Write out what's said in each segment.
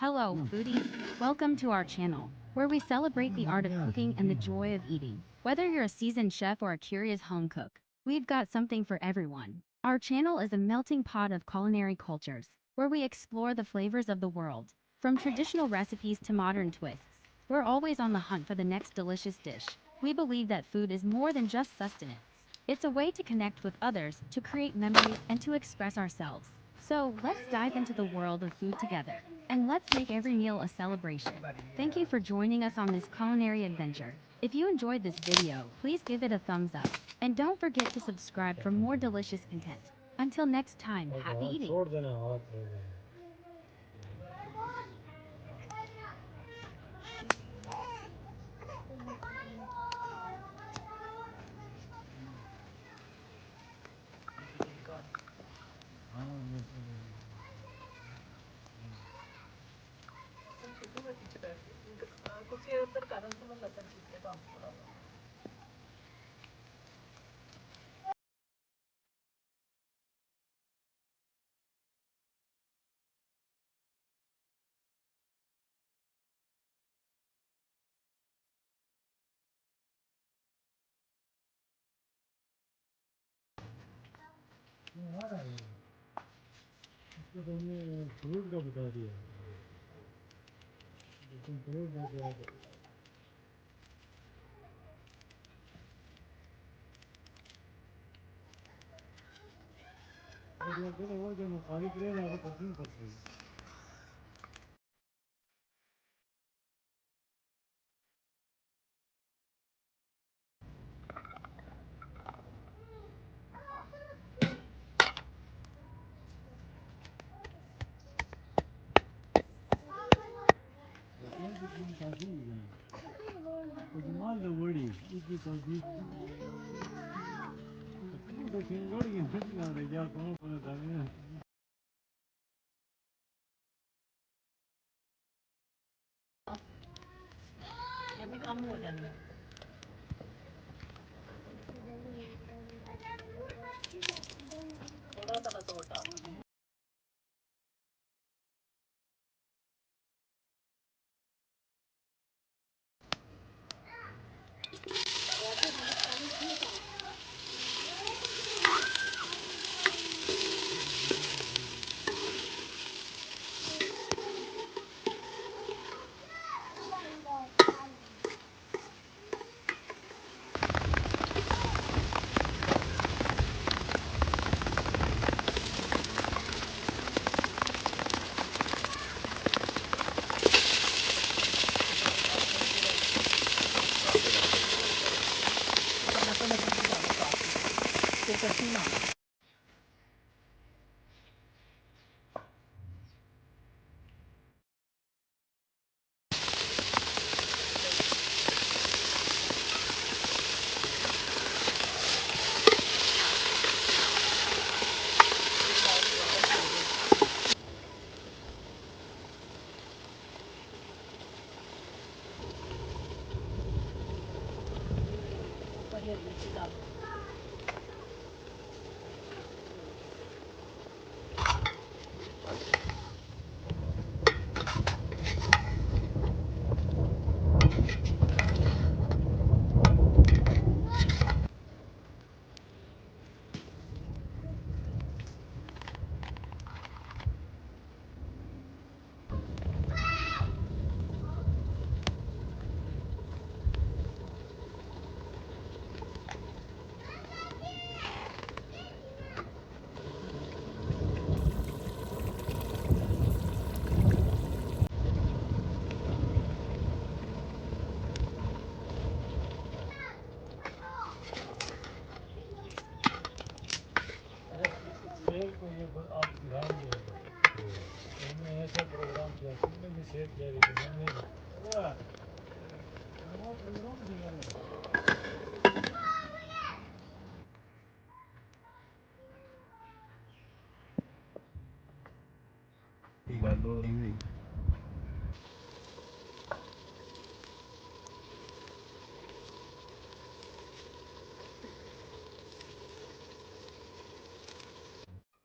Hello, foodies. Welcome to our channel, where we celebrate the art of cooking and the joy of eating. Whether you're a seasoned chef or a curious home cook, we've got something for everyone. Our channel is a melting pot of culinary cultures, where we explore the flavors of the world. From traditional recipes to modern twists, we're always on the hunt for the next delicious dish. We believe that food is more than just sustenance. It's a way to connect with others, to create memories, and to express ourselves. So let's dive into the world of food together. And let's make every meal a celebration. Thank you for joining us on this culinary adventure. If you enjoyed this video, please give it a thumbs up. And don't forget to subscribe for more delicious content. Until next time, happy eating!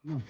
No.